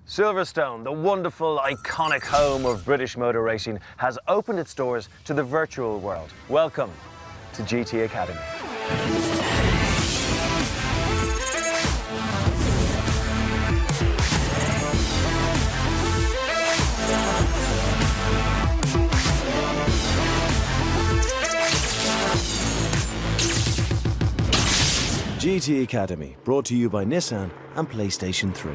Silverstone, the wonderful, iconic home of British motor racing, has opened its doors to the virtual world. Welcome to GT Academy. GT Academy, brought to you by Nissan and PlayStation 3.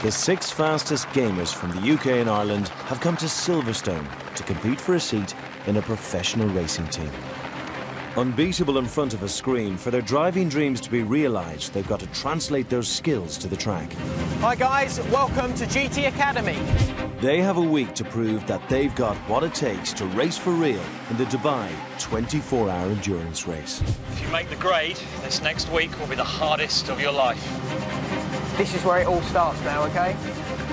The 6 fastest gamers from the UK and Ireland have come to Silverstone to compete for a seat in a professional racing team. Unbeatable in front of a screen, for their driving dreams to be realised, they've got to translate those skills to the track. Hi guys, welcome to GT Academy. They have a week to prove that they've got what it takes to race for real in the Dubai 24-hour endurance race. If you make the grade, this next week will be the hardest of your life. This is where it all starts now, okay?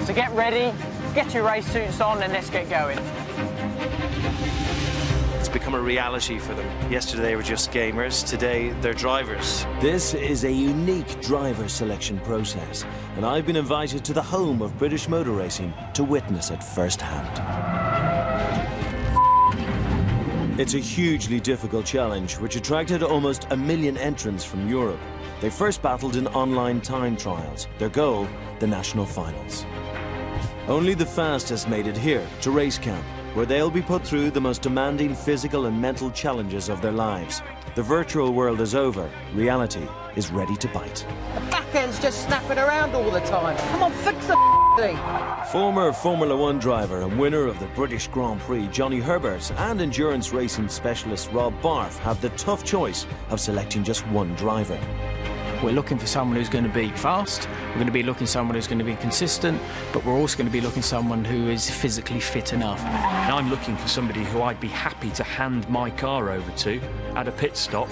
So get ready, get your race suits on and let's get going. It's become a reality for them. Yesterday they were just gamers, today they're drivers. This is a unique driver selection process, and I've been invited to the home of British motor racing to witness it firsthand. It's a hugely difficult challenge which attracted almost 1 million entrants from Europe. They first battled in online time trials. Their goal, the national finals. Only the fastest made it here to race camp, where they'll be put through the most demanding physical and mental challenges of their lives. The virtual world is over. Reality is ready to bite. The back end's just snapping around all the time. Come on, fix the thing. Former Formula 1 driver and winner of the British Grand Prix, Johnny Herbert, and endurance racing specialist Rob Barth have the tough choice of selecting just one driver. We're looking for someone who's going to be fast, we're going to be looking for someone who's going to be consistent, but we're also going to be looking for someone who is physically fit enough. And I'm looking for somebody who I'd be happy to hand my car over to at a pit stop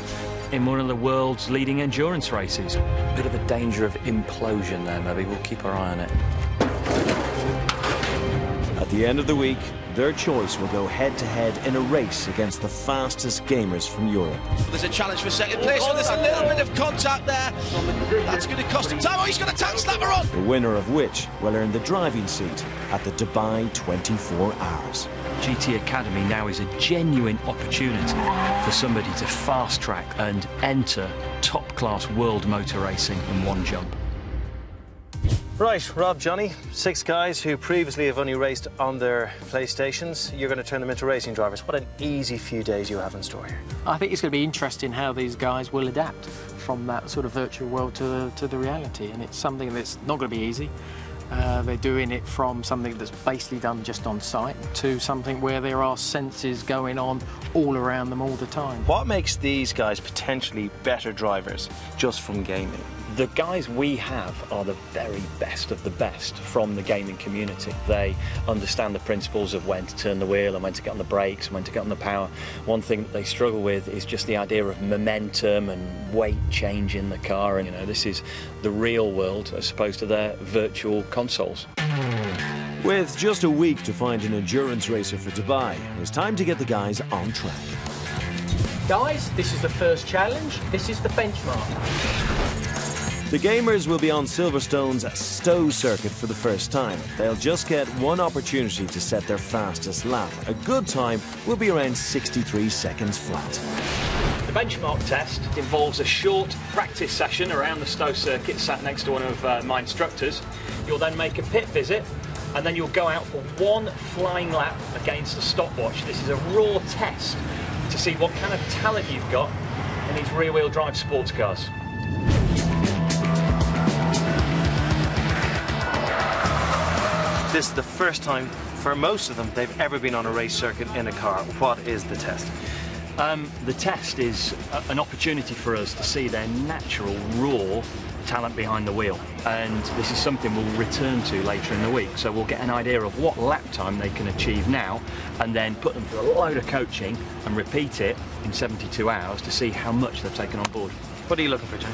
in one of the world's leading endurance races. Bit of a danger of implosion there, maybe. We'll keep our eye on it. At the end of the week, their choice will go head-to-head in a race against the fastest gamers from Europe. There's a challenge for second place, and there's a little bit of contact there. That's going to cost him time. Oh, he's got a tank slapper on! The winner of which will earn the driving seat at the Dubai 24 Hours. GT Academy now is a genuine opportunity for somebody to fast-track and enter top-class world motor racing in one jump. Right, Rob, Johnny, 6 guys who previously have only raced on their PlayStations. You're going to turn them into racing drivers. What an easy few days you have in store here. I think it's going to be interesting how these guys will adapt from that sort of virtual world to the reality, and it's something that's not going to be easy. They're doing it from something that's basically done just on site to something where there are senses going on all around them all the time. What makes these guys potentially better drivers just from gaming? The guys we have are the very best of the best from the gaming community. They understand the principles of when to turn the wheel and when to get on the brakes and when to get on the power. One thing that they struggle with is just the idea of momentum and weight change in the car. And, you know, this is the real world as opposed to their virtual consoles. With just a week to find an endurance racer for Dubai, it's time to get the guys on track. Guys, this is the first challenge. This is the benchmark. The gamers will be on Silverstone's Stowe circuit for the first time. They'll just get one opportunity to set their fastest lap. A good time will be around 63 seconds flat. The benchmark test involves a short practice session around the Stowe circuit, sat next to one of my instructors. You'll then make a pit visit, and then you'll go out for one flying lap against a stopwatch. This is a raw test to see what kind of talent you've got in these rear-wheel drive sports cars. This is the first time, for most of them, they've ever been on a race circuit in a car. What is the test? The test is an opportunity for us to see their natural, raw talent behind the wheel. And this is something we'll return to later in the week. So we'll get an idea of what lap time they can achieve now and then put them through a load of coaching and repeat it in 72 hours to see how much they've taken on board. What are you looking for, Jack?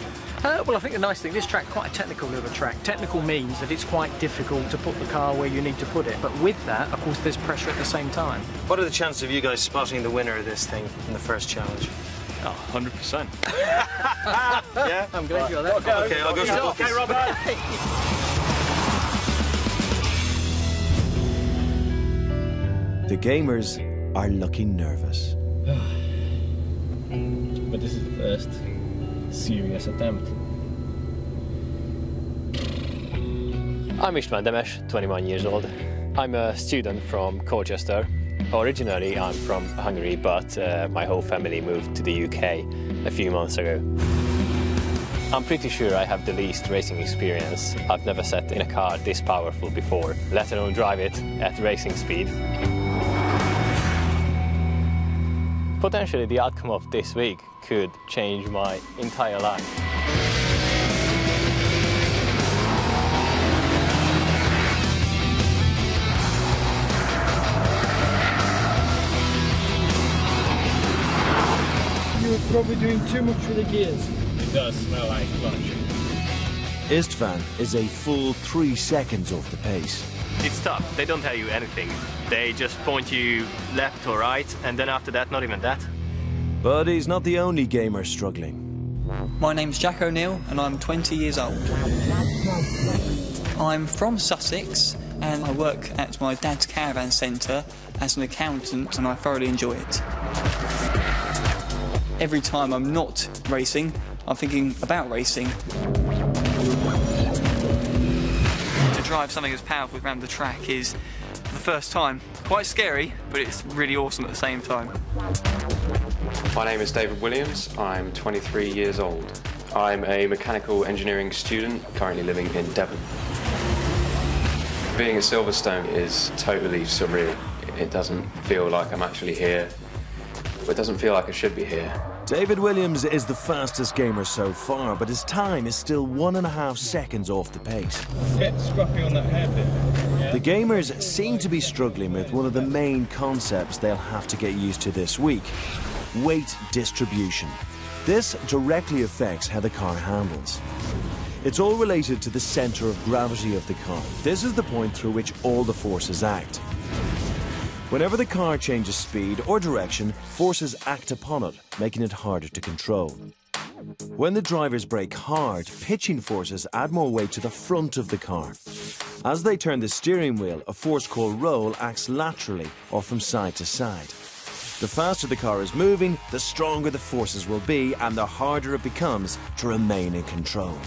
Well, I think the nice thing, this track quite a technical little track. Technical means that it's quite difficult to put the car where you need to put it. But with that, of course, there's pressure at the same time. What are the chances of you guys spotting the winner of this thing in the first challenge? Oh, 100%. Yeah? I'm glad you're there. Okay, I'll go to the office. Okay, Robert. The gamers are looking nervous. But this is the first serious attempt. I'm István Demes, 21 years old. I'm a student from Colchester. Originally, I'm from Hungary, but my whole family moved to the UK a few months ago. I'm pretty sure I have the least racing experience. I've never sat in a car this powerful before, let alone drive it at racing speed. Potentially, the outcome of this week could change my entire life. You're probably doing too much with the gears. It does smell like clutch. István is a full 3 seconds off the pace. It's tough. They don't tell you anything. They just point you left or right, and then after that, not even that. But he's not the only gamer struggling. My name's Jack O'Neill and I'm 20 years old. I'm from Sussex and I work at my dad's caravan centre as an accountant and I thoroughly enjoy it. Every time I'm not racing, I'm thinking about racing. To drive something as powerful around the track is, for the first time, quite scary, but it's really awesome at the same time. My name is David Williams. I'm 23 years old. I'm a mechanical engineering student currently living in Devon. Being at Silverstone is totally surreal. It doesn't feel like I'm actually here. It doesn't feel like I should be here. David Williams is the fastest gamer so far, but his time is still 1.5 seconds off the pace. Bit scruffy on that hairpin. Yeah. The gamers seem to be struggling with one of the main concepts they'll have to get used to this week: weight distribution. This directly affects how the car handles. It's all related to the center of gravity of the car. This is the point through which all the forces act. Whenever the car changes speed or direction, forces act upon it, making it harder to control. When the drivers brake hard, pitching forces add more weight to the front of the car. As they turn the steering wheel, a force called roll acts laterally or from side to side. The faster the car is moving, the stronger the forces will be and the harder it becomes to remain in control.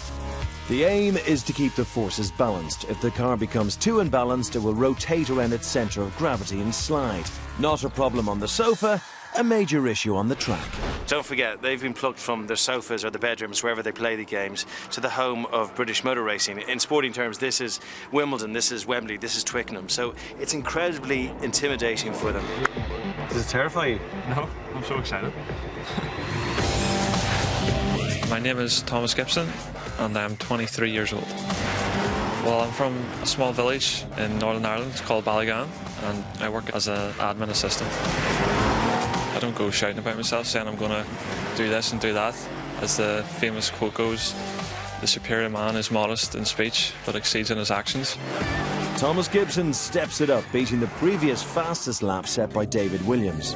The aim is to keep the forces balanced. If the car becomes too unbalanced, it will rotate around its center of gravity and slide. Not a problem on the sofa, a major issue on the track. Don't forget, they've been plucked from their sofas or the bedrooms, wherever they play the games, to the home of British motor racing. In sporting terms, this is Wimbledon, this is Wembley, this is Twickenham. So it's incredibly intimidating for them. Does it terrify you? No, I'm so excited. My name is Thomas Gibson and I'm 23 years old. Well, I'm from a small village in Northern Ireland. It's called Ballygan and I work as an admin assistant. I don't go shouting about myself saying I'm going to do this and do that. As the famous quote goes, the superior man is modest in speech but exceeds in his actions. Thomas Gibson steps it up, beating the previous fastest lap set by David Williams.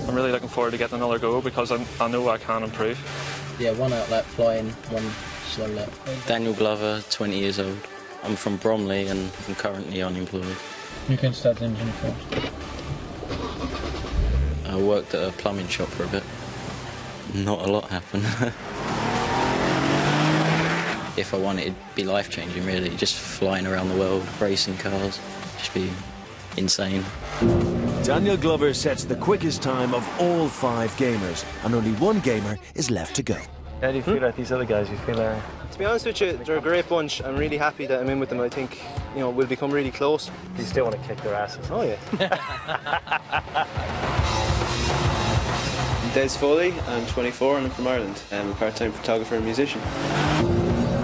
I'm really looking forward to getting another go because I know I can improve. Yeah, one out lap flying, one slow lap. Daniel Glover, 20 years old. I'm from Bromley and I'm currently unemployed. You can start the engine first. I worked at a plumbing shop for a bit. Not a lot happened. If I won it, it'd be life-changing, really. Just flying around the world, racing cars, just be insane. Daniel Glover sets the quickest time of all 5 gamers, and only 1 gamer is left to go. How do you feel like these other guys? You feel To be honest with you, they're a great bunch. I'm really happy that I'm in with them. I think, we'll become really close. You still want to kick their asses? Oh, yeah. I'm Des Foley, I'm 24 and I'm from Ireland. I'm a part-time photographer and musician.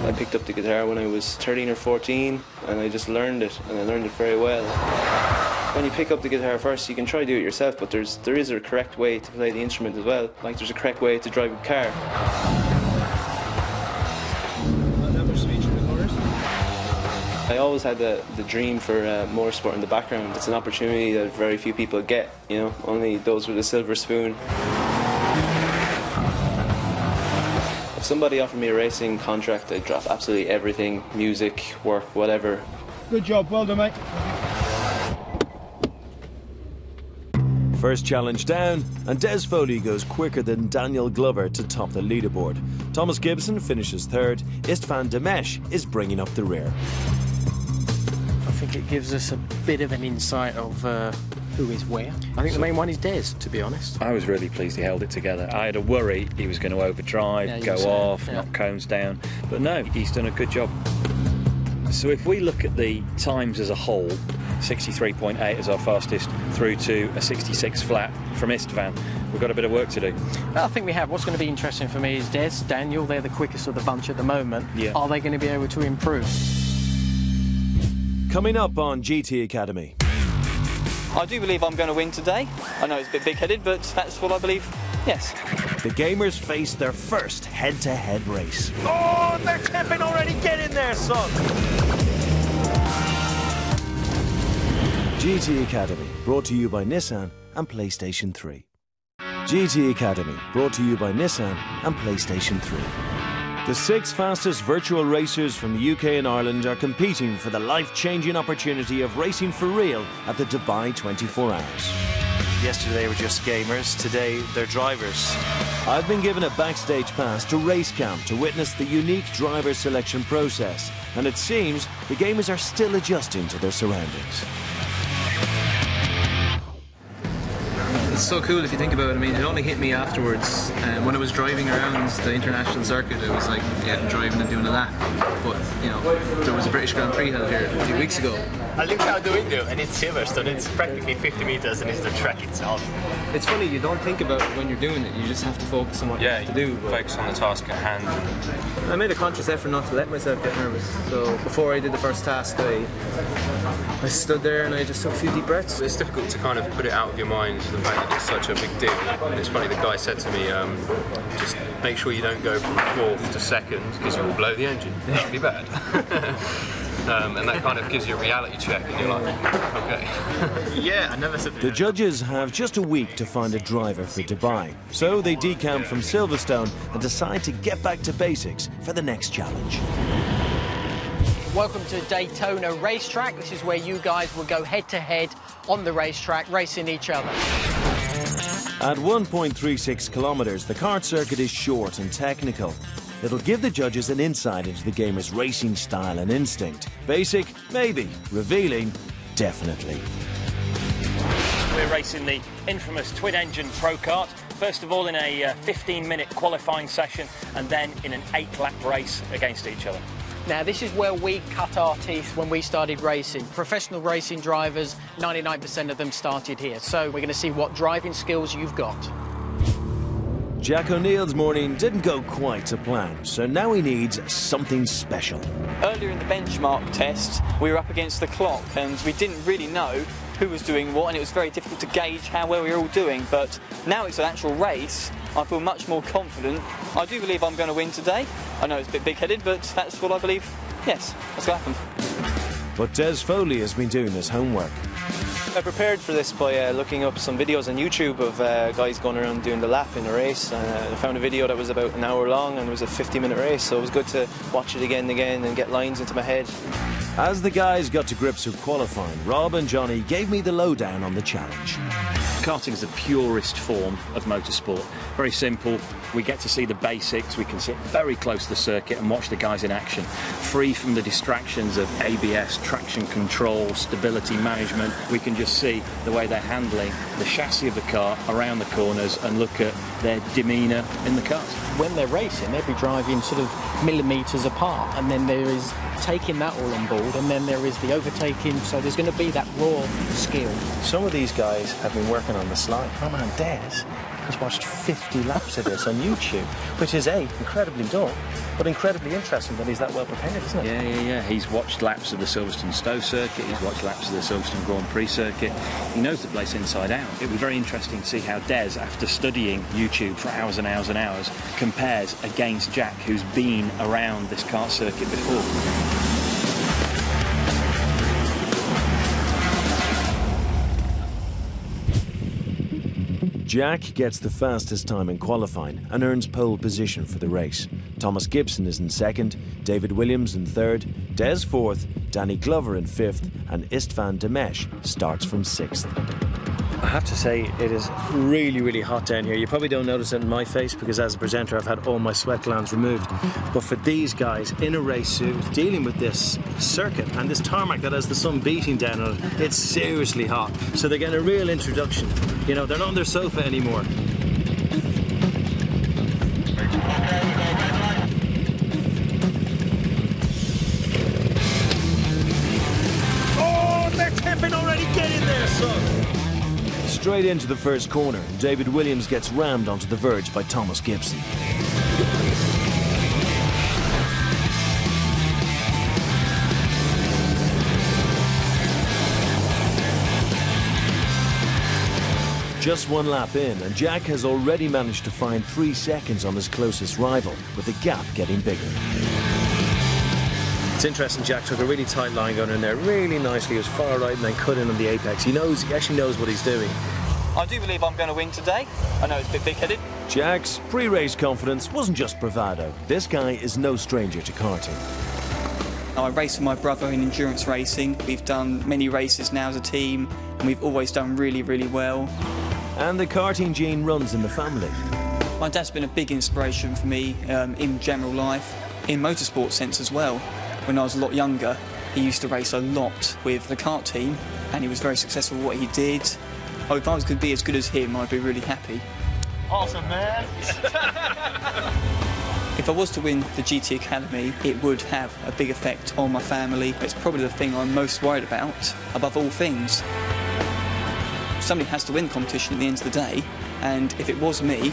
I picked up the guitar when I was 13 or 14 and I just learned it, and I learned it very well. When you pick up the guitar first, you can try to do it yourself, but there is a correct way to play the instrument as well. Like there's a correct way to drive a car. I always had the dream for motorsport in the background. It's an opportunity that very few people get, you know, only those with a silver spoon. If somebody offered me a racing contract, I'd drop absolutely everything, music, work, whatever. Good job, well done, mate. First challenge down, and Des Foley goes quicker than Daniel Glover to top the leaderboard. Thomas Gibson finishes third. Istvan Demesh is bringing up the rear. I think it gives us a bit of an insight of who is where. I think the main one is Des, to be honest. I was really pleased he held it together. I had a worry he was going to overdrive, go off, knock cones down, but no, he's done a good job. So if we look at the times as a whole, 63.8 is our fastest through to a 66 flat from Istvan. We've got a bit of work to do. I think we have. What's going to be interesting for me is Des, Daniel, they're the quickest of the bunch at the moment. Yeah. Are they going to be able to improve? Coming up on GT Academy. I do believe I'm going to win today. I know it's a bit big-headed, but that's what I believe, yes. The gamers face their first head-to-head race. Oh, they're tipping already. Get in there, son. GT Academy, brought to you by Nissan and PlayStation 3. GT Academy, brought to you by Nissan and PlayStation 3. The 6 fastest virtual racers from the UK and Ireland are competing for the life-changing opportunity of racing for real at the Dubai 24 Hours. Yesterday they were just gamers, today they're drivers. I've been given a backstage pass to race camp to witness the unique driver selection process, and it seems the gamers are still adjusting to their surroundings. It's so cool if you think about it. I mean, it only hit me afterwards. When I was driving around the international circuit, it was like, yeah, I'm driving and doing a lap. But, you know, there was a British Grand Prix held here a few weeks ago. I looked out the window and it's Silverstone. It's practically 50 meters and it's the track itself. It's funny, you don't think about it when you're doing it. You just have to focus on what you have to do. Focus on the task at hand. I made a conscious effort not to let myself get nervous. So before I did the first task, I stood there and I just took a few deep breaths. It's difficult to kind of put it out of your mind, the fact that it's such a big deal. And it's funny, the guy said to me, just make sure you don't go from 4th to 2nd because you will blow the engine. That would be bad. And that kind of gives you a reality check and you're like, okay. Yeah, I never said that. The judges have just a week to find a driver for Dubai, so they decamp from Silverstone and decide to get back to basics for the next challenge. Welcome to Daytona racetrack. This is where you guys will go head-to-head on the racetrack, racing each other. At 1.36 kilometres, the kart circuit is short and technical. It'll give the judges an insight into the gamer's racing style and instinct. Basic? Maybe. Revealing? Definitely. We're racing the infamous twin-engine Pro Kart. First of all in a 15-minute qualifying session and then in an 8-lap race against each other. Now, this is where we cut our teeth when we started racing. Professional racing drivers, 99% of them started here. So we're going to see what driving skills you've got. Jack O'Neill's morning didn't go quite to plan, so now he needs something special. Earlier in the benchmark test, we were up against the clock and we didn't really know who was doing what, and it was very difficult to gauge how well we were all doing. But now it's an actual race, I feel much more confident. I do believe I'm going to win today. I know it's a bit big-headed, but that's what I believe. Yes, that's going to happen. But Des Foley has been doing his homework. I prepared for this by looking up some videos on YouTube of guys going around doing the lap in a race. I found a video that was about an hour long and it was a 50-minute race, so it was good to watch it again and again and get lines into my head. As the guys got to grips with qualifying, Rob and Johnny gave me the lowdown on the challenge. Karting is the purest form of motorsport. Very simple. We get to see the basics. We can sit very close to the circuit and watch the guys in action, free from the distractions of ABS, traction control, stability management. We can just see the way they're handling the chassis of the car around the corners and look at their demeanour in the cars. When they're racing, they'll be driving sort of millimetres apart, and then there is taking that all on board, and then there is the overtaking, so there's going to be that raw skill. Some of these guys have been working on the slide. My man Des has watched 50 laps of this on YouTube, which is incredibly dull, but incredibly interesting that he's that well prepared, isn't it? Yeah. He's watched laps of the Silverstone Stowe circuit, he's watched laps of the Silverstone Grand Prix circuit. He knows the place inside out. It'll be very interesting to see how Des, after studying YouTube for hours and hours and hours, compares against Jack, who's been around this kart circuit before. Jack gets the fastest time in qualifying and earns pole position for the race. Thomas Gibson is in second, David Williams in third, Des fourth, Danny Glover in fifth, and Istvan Demesh starts from sixth. I have to say, it is really, really hot down here. You probably don't notice it in my face because as a presenter I've had all my sweat glands removed. But for these guys in a race suit, dealing with this circuit and this tarmac that has the sun beating down on it, it's seriously hot. So they're getting a real introduction. You know, they're not on their sofa anymore. Oh, they're tipping already. Get in there, son. Straight into the first corner, David Williams gets rammed onto the verge by Thomas Gibson. Just one lap in, and Jack has already managed to find 3 seconds on his closest rival, with the gap getting bigger. It's interesting, Jack took a really tight line going in there really nicely. He was far right and then cut in on the apex. He actually knows what he's doing. I do believe I'm going to win today. I know it's a bit big-headed. Jack's pre-race confidence wasn't just bravado. This guy is no stranger to karting. I race with my brother in endurance racing. We've done many races now as a team, and we've always done really, really well. And the karting gene runs in the family. My dad's been a big inspiration for me in general life, in motorsport sense as well. When I was a lot younger, he used to race a lot with the kart team, and he was very successful at what he did. Oh, if I was going to be as good as him, I'd be really happy. Awesome, man. If I was to win the GT Academy, it would have a big effect on my family. It's probably the thing I'm most worried about, above all things. Somebody has to win the competition at the end of the day, and if it was me,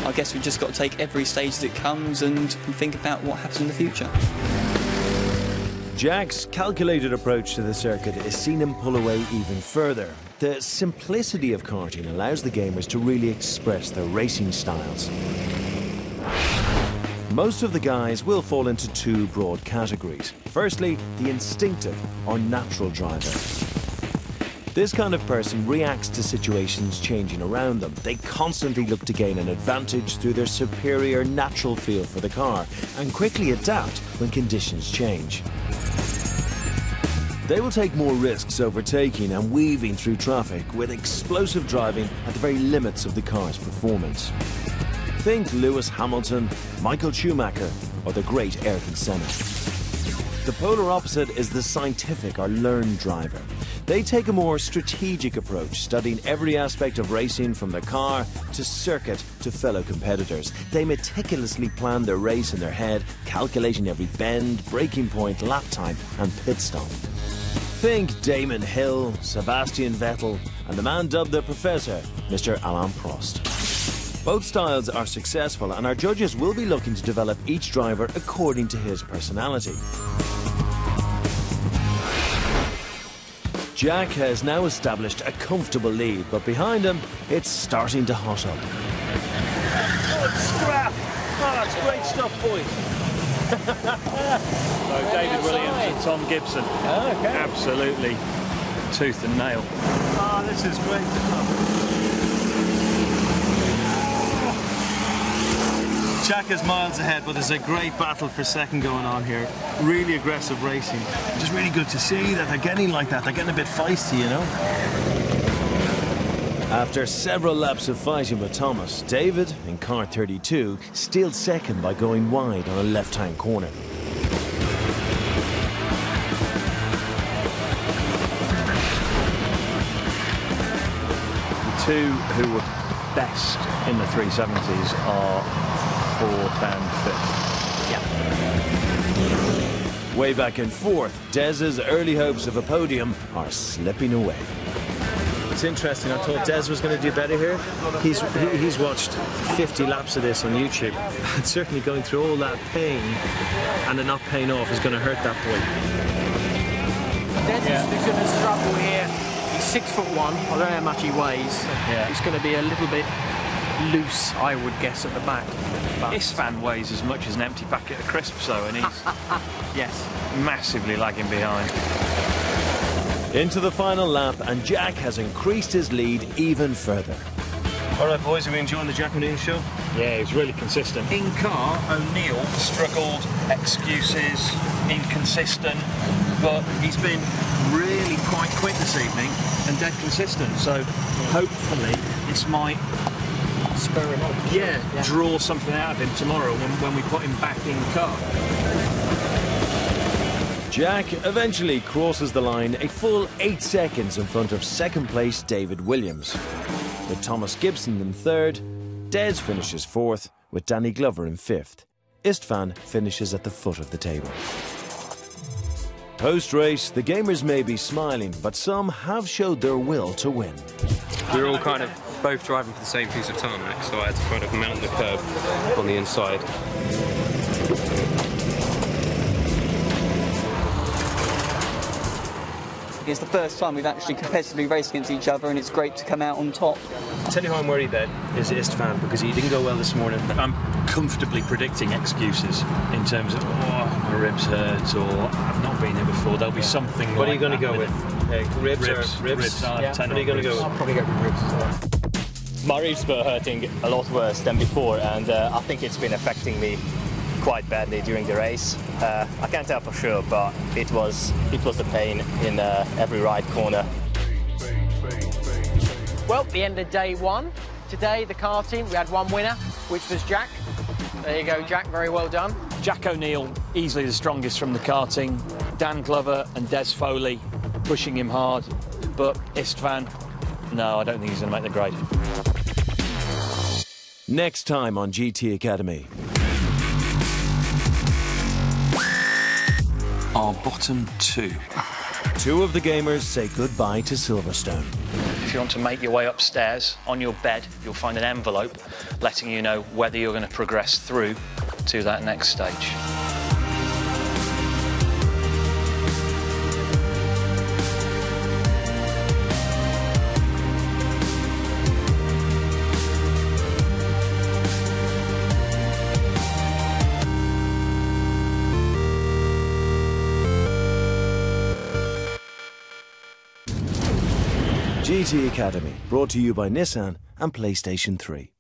I guess we've just got to take every stage as it comes and think about what happens in the future. Jack's calculated approach to the circuit has seen him pull away even further. The simplicity of karting allows the gamers to really express their racing styles. Most of the guys will fall into 2 broad categories. Firstly, the instinctive or natural driver. This kind of person reacts to situations changing around them. They constantly look to gain an advantage through their superior natural feel for the car and quickly adapt when conditions change. They will take more risks overtaking and weaving through traffic with explosive driving at the very limits of the car's performance. Think Lewis Hamilton, Michael Schumacher, or the great Ayrton Senna. The polar opposite is the scientific or learned driver. They take a more strategic approach, studying every aspect of racing from the car to circuit to fellow competitors. They meticulously plan their race in their head, calculating every bend, braking point, lap time and pit stop. Think Damon Hill, Sebastian Vettel, and the man dubbed the Professor, Mr. Alain Prost. Both styles are successful, and our judges will be looking to develop each driver according to his personality. Jack has now established a comfortable lead, but behind him, it's starting to hot up. Oh, it's scrap! Oh, that's great stuff, boys. So David Williams and Tom Gibson. Oh, okay. Absolutely tooth and nail. Oh, this is great. Jack is miles ahead, but there's a great battle for second going on here. Really aggressive racing. Just really good to see that they're getting like that. They're getting a bit feisty, you know. After several laps of fighting with Thomas, David, in car 32, steals second by going wide on a left-hand corner. The two who were best in the 370s are 4th and 5th. Yeah. Way back in 4th, Dez's early hopes of a podium are slipping away. It's interesting, I thought Des was going to do better here. He's watched 50 laps of this on YouTube. And certainly going through all that pain and it not paying off is going to hurt that boy. Des is going to struggle here. He's 6'1". I don't know how much he weighs. Yeah. He's going to be a little bit loose, I would guess, at the back. But Istvan weighs as much as an empty packet of crisps, though, and he's yes, massively lagging behind. Into the final lap, and Jack has increased his lead even further. All right, boys, are we enjoying the Jack O'Neill show? Yeah, he was really consistent. In car, O'Neill struggled, excuses, inconsistent, but he's been really quite quick this evening and dead consistent. So hopefully this might spur him on. Yeah, draw something out of him tomorrow when we put him back in the car. Jack eventually crosses the line a full 8 seconds in front of second place David Williams. With Thomas Gibson in third, Des finishes fourth, with Danny Glover in fifth. Istvan finishes at the foot of the table. Post-race, the gamers may be smiling, but some have showed their will to win. We're all kind of both driving for the same piece of tarmac, so I had to kind of mount the curb on the inside. It's the first time we've actually competitively raced against each other, and it's great to come out on top. I'll tell you who I'm worried about is Istvan, because he didn't go well this morning. I'm comfortably predicting excuses in terms of, oh, my ribs hurt, or I've not been here before. There'll be something What like are you going to that go with? Ribs? Ribs. Yeah. What are you going to go with? I'll probably go with ribs as well. My ribs were hurting a lot worse than before, and I think it's been affecting me quite badly during the race. I can't tell for sure, but it was the pain in every right corner. Well, the end of day one. Today, the karting, we had one winner, which was Jack. There you go, Jack, very well done. Jack O'Neill, easily the strongest from the karting. Dan Glover and Des Foley pushing him hard, but Istvan, no, I don't think he's going to make the grade. Next time on GT Academy. Our bottom two. Two of the gamers say goodbye to Silverstone. If you want to make your way upstairs, on your bed, you'll find an envelope letting you know whether you're going to progress through to that next stage. GT Academy, brought to you by Nissan and PlayStation 3.